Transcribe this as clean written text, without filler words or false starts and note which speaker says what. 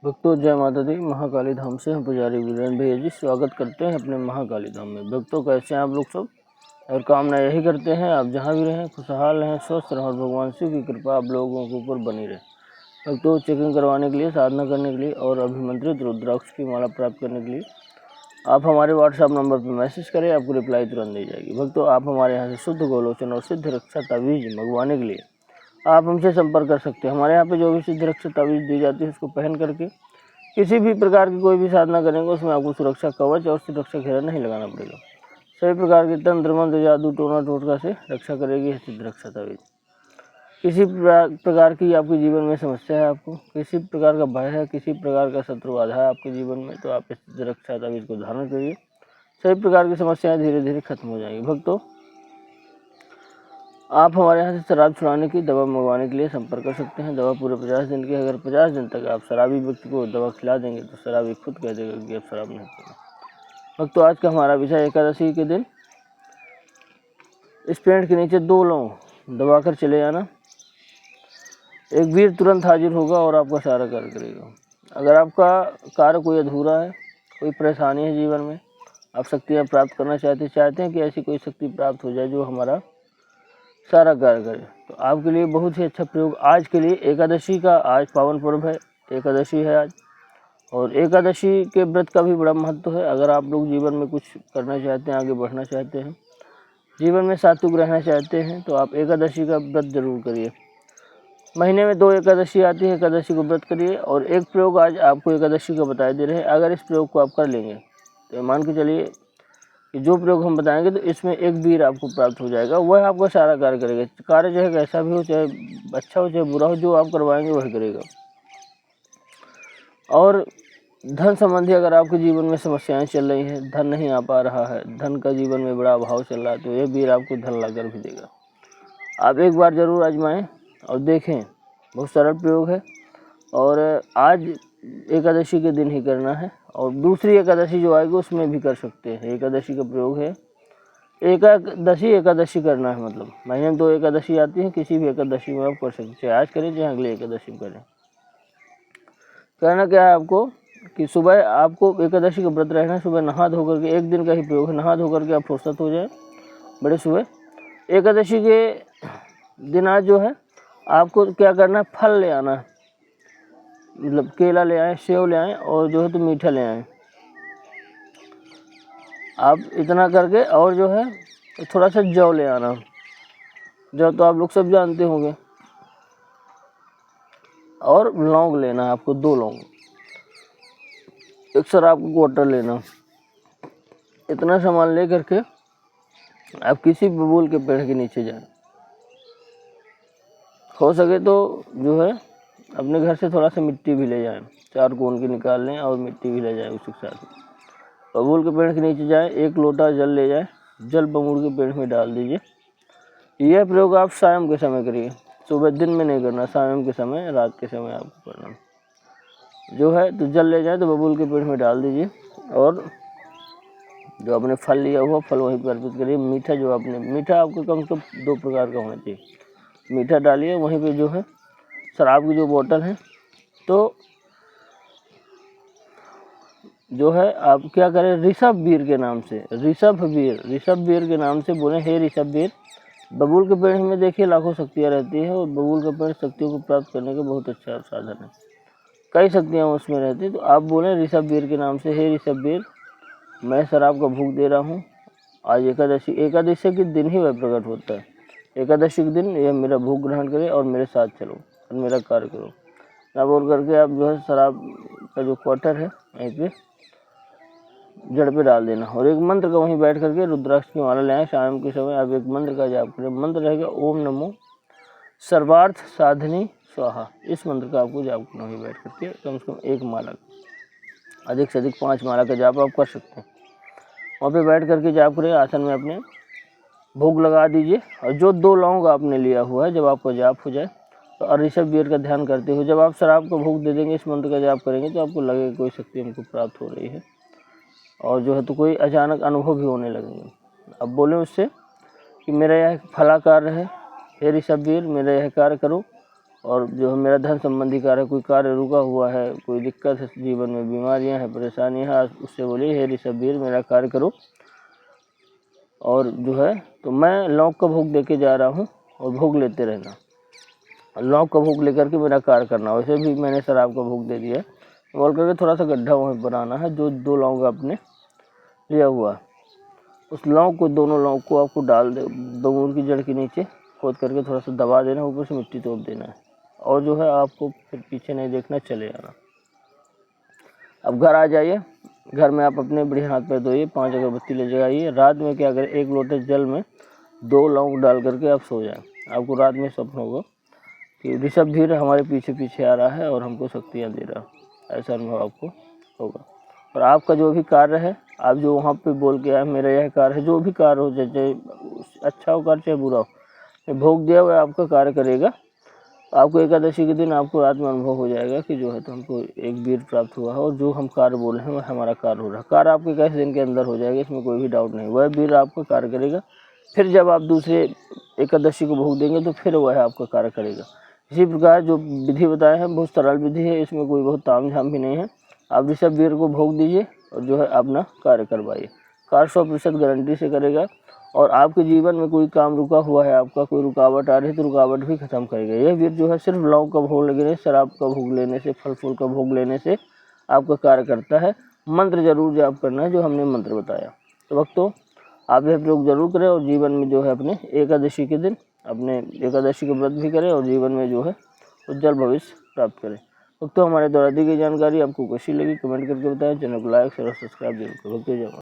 Speaker 1: भक्तों जय माता दी। महाकाली धाम से हम पुजारी वीरेंद्र भैया जी स्वागत करते हैं अपने महाकाली धाम में। भक्तों कैसे हैं आप लोग सब, और कामना यही करते हैं आप जहां भी रहें खुशहाल रहें, स्वस्थ रहें और भगवान शिव की कृपा आप लोगों के ऊपर बनी रहे। भक्तों चेकिंग करवाने के लिए, साधना करने के लिए और अभिमंत्रित रुद्राक्ष की माला प्राप्त करने के लिए आप हमारे व्हाट्सएप नंबर पर मैसेज करें, आपको रिप्लाई तुरंत दी जाएगी। भक्तों आप हमारे यहाँ से शुद्ध गोलोचन और सिद्ध रक्षा तावीज मंगवाने के लिए आप हमसे संपर्क कर सकते हैं। हमारे यहाँ पे जो भी सिद्ध रक्षा तावीज दी जाती है उसको पहन करके किसी भी प्रकार की कोई भी साधना करेंगे उसमें आपको सुरक्षा कवच और सुरक्षा घेरा नहीं लगाना पड़ेगा। सभी प्रकार के तंत्र मंत्र जादू टोना टोटका से रक्षा करेगी सिद्ध रक्षा तावीज। किसी प्रकार की आपके जीवन में समस्या है, आपको किसी प्रकार का भय है, किसी प्रकार का शत्रु बाधा है आपके जीवन में, तो आप इस सिद्ध रक्षा तावीज को धारण करिए, सभी प्रकार की समस्याएं धीरे धीरे खत्म हो जाएंगी। भक्तों आप हमारे यहाँ से शराब छुड़ाने की दवा मंगवाने के लिए संपर्क कर सकते हैं। दवा पूरे 50 दिन की, अगर 50 दिन तक आप शराबी व्यक्ति को दवा खिला देंगे तो शराबी खुद कह देगा कि अब शराब नहीं पीना। भक्तों आज का हमारा विषय एकादशी के दिन इस पेड़ के नीचे 2 लौंग दबाकर चले जाना। एक वीर तुरंत हाजिर होगा और आपका सारा कार्य करेगा। अगर आपका कार्य कोई अधूरा है, कोई परेशानी है जीवन में, आप शक्तियाँ प्राप्त करना चाहते हैं कि ऐसी कोई शक्ति प्राप्त हो जाए जो हमारा सारा कार्य करे, तो आपके लिए बहुत ही अच्छा प्रयोग आज के लिए एकादशी का आज पावन पर्व है, एकादशी है आज। और एकादशी के व्रत का भी बड़ा महत्व है। अगर आप लोग जीवन में कुछ करना चाहते हैं, आगे बढ़ना चाहते हैं, जीवन में सात्विक रहना चाहते हैं, तो आप एकादशी का व्रत जरूर करिए। महीने में 2 एकादशी आती है, एकादशी को व्रत करिए। और एक प्रयोग आज आपको एकादशी का बता दे रहे हैं, अगर इस प्रयोग को आप कर लेंगे तो मान के चलिए कि जो प्रयोग हम बताएंगे तो इसमें एक वीर आपको प्राप्त हो जाएगा, वह आपका सारा कार्य करेगा। कार्य चाहे कैसा भी हो, चाहे अच्छा हो चाहे बुरा हो, जो आप करवाएंगे वही करेगा। और धन संबंधी अगर आपके जीवन में समस्याएं चल रही हैं, धन नहीं आ पा रहा है, धन का जीवन में बड़ा अभाव चल रहा है, तो यह वीर आपको धन लाकर भी देगा। आप एक बार जरूर आजमाएं और देखें, बहुत सरल प्रयोग है और आज एकादशी के दिन ही करना है। और दूसरी एकादशी जो आएगी उसमें भी कर सकते हैं। एकादशी का प्रयोग है, एकादशी करना है, मतलब महीने में 2 एकादशी आती है, किसी भी एकादशी में आप कर सकते हैं, चाहे आज करें चाहे अगले एकादशी में करें। करना क्या है आपको कि सुबह आपको एकादशी का व्रत रहना है, सुबह नहा धो करके, एक दिन का ही प्रयोग है, नहा धो करके आप फुर्सत हो जाए बड़े सुबह। एकादशी के दिन आज जो है आपको क्या करना है, फल ले आना है, मतलब केला ले आए, सेव ले आए और जो है तो मीठा ले आए। आप इतना करके और जो है थोड़ा सा जौ ले आना। जौ तो आप लोग सब जानते होंगे। और लौंग लेना है आपको, 2 लौंग, एक शराब का क्वार्टर लेना। इतना सामान ले करके आप किसी बबूल के पेड़ के नीचे जाएं। हो सके तो जो है अपने घर से थोड़ा सा मिट्टी भी ले जाएं, 4 कोन की निकाल लें और मिट्टी भी ले जाएं उसी के साथ। बबूल के पेड़ के नीचे जाएं, 1 लोटा जल ले जाएं, जल बबूल के पेड़ में डाल दीजिए। यह प्रयोग आप शाम के समय करिए, सुबह दिन में नहीं करना, शाम के समय, रात के समय आपको करना जो है। तो जल ले जाए तो बबूल के पेड़ में डाल दीजिए और जो आपने फल लिया हुआ फल वहीं पर अर्पित करिए। मीठा जो आपने, मीठा आपको कम से कम 2 प्रकार का होना चाहिए, मीठा डालिए। वहीं पे जो है शराब की जो बोतल है, तो जो है आप क्या करें, ऋषभ वीर के नाम से, ऋषभ वीर के नाम से बोले, हे ऋषभ वीर। बबूल के पेड़ में देखिए लाखों शक्तियाँ रहती है और बबूल का पेड़ शक्तियों को प्राप्त करने का बहुत अच्छा साधन है, कई शक्तियाँ उसमें रहती है। तो आप बोलें ऋषभ वीर के नाम से, हे ऋषभ वीर, मैं शराब का भोग दे रहा हूँ। आज एकादशी के दिन ही वह प्रकट होता है। एकादशी के दिन यह मेरा भोग ग्रहण करे और मेरे साथ चलो और मेरा कार्य करो। ना बोल करके आप जो है शराब का जो क्वार्टर है वहीं पे जड़ पे डाल देना और एक मंत्र का वहीं बैठ करके रुद्राक्ष की माला ले आए। शाम के समय आप एक मंत्र का जाप करें। मंत्र रहेगा ओम नमो सर्वार्थ साधनी स्वाहा। इस मंत्र का आपको जाप करना वहीं बैठ करके, कम से कम 1 माला, अधिक से अधिक 5 माला का जाप आप कर सकते हैं। वहाँ पे बैठ करके जाप करें, आसन में अपने भोग लगा दीजिए। और जो 2 लौंग आपने लिया हुआ है, जब आपका जाप हो जाए तो ऋषभ वीर का ध्यान करते हुए जब आप शराब का भोग दे देंगे, इस मंत्र का जाप करेंगे तो आपको लगेगा कोई शक्ति हमको प्राप्त हो रही है और जो है तो कोई अचानक अनुभव भी होने लगेंगे। अब बोले उससे कि मेरा यह फला कार्य है, हे ऋषभ वीर, मेरा यह कार्य करो और जो है मेरा धन संबंधी कार्य, कोई कार्य रुका हुआ है, कोई दिक्कत है जीवन में, बीमारियां हैं, परेशानियां हैं, उससे बोलिए हे ऋषभवीर मेरा कार्य करो। और जो है तो मैं लौंग का भोग दे के जा रहा हूँ और भोग लेते रहना, लौंग का भोग लेकर के मेरा कार्य करना। वैसे भी मैंने शराब का भोग दे दिया है, बोल करके थोड़ा सा गड्ढा वहीं बनाना है, जो 2 लौंग आपने लिया हुआ है उस लौंग को, दोनों लौंग को आपको डाल दे बबूल की जड़ के नीचे खोद करके थोड़ा सा दबा देना, ऊपर से मिट्टी तोप देना है। और जो है आपको फिर पीछे नहीं देखना, चले आना। अब घर आ जाइए, घर में आप अपने बढ़िया हाथ पैर धोइए, 5 अगरबत्ती ले जाइए। रात में क्या करें, 1 लोटे जल में 2 लौंग डाल करके आप सो जाएं। आपको रात में स्वप्न होगा कि ऋषभवीर हमारे पीछे पीछे आ रहा है और हमको शक्तियाँ दे रहा है, ऐसा अनुभव आपको होगा। और आपका जो भी कार्य है, आप जो वहाँ पे बोल के आए मेरा यह कार्य है, जो भी कार्य हो, चाहे अच्छा हो कार्य चाहे बुरा हो, भोग दिया हुआ आपका कार्य करेगा। आपको एकादशी के दिन आपको रात में अनुभव हो जाएगा कि जो है तो हमको एक वीर प्राप्त हुआ है और जो हम कार्य बोल रहे हैं वह हमारा कार्य हो रहा है। कार्य आपके 21 दिन के अंदर हो जाएगा, इसमें कोई भी डाउट नहीं। वह वीर आपका कार्य करेगा। फिर जब आप दूसरे एकादशी को भोग देंगे तो फिर वह आपका कार्य करेगा। इसी प्रकार जो विधि बताए हैं बहुत सरल विधि है, इसमें कोई बहुत ताम झाम भी नहीं है। आप ऋषभवीर को भोग दीजिए और जो है अपना कार्य करवाइए। कार्य 100% गारंटी से करेगा और आपके जीवन में कोई काम रुका हुआ है, आपका कोई रुकावट आ रही है तो रुकावट भी खत्म करेगा। यह वीर जो है सिर्फ लौंग का भोग लेने, शराब का भोग लेने से, फल फूल का भोग लेने से आपका कार्य करता है। मंत्र जरूर जाप करना है, जो हमने मंत्र बताया। तो भक्तों, आप यह प्रयोग जरूर करें और जीवन में जो है अपने एकादशी के दिन अपने एकादशी का व्रत भी करें और जीवन में जो है उज्जवल भविष्य प्राप्त करें। भक्तों, हमारे द्वारा दी गई जानकारी आपको कैसी लगी कमेंट करके बताएं। चैनल को लाइक शेयर और सब्सक्राइब जरूर करें। भक्तों, जय माता।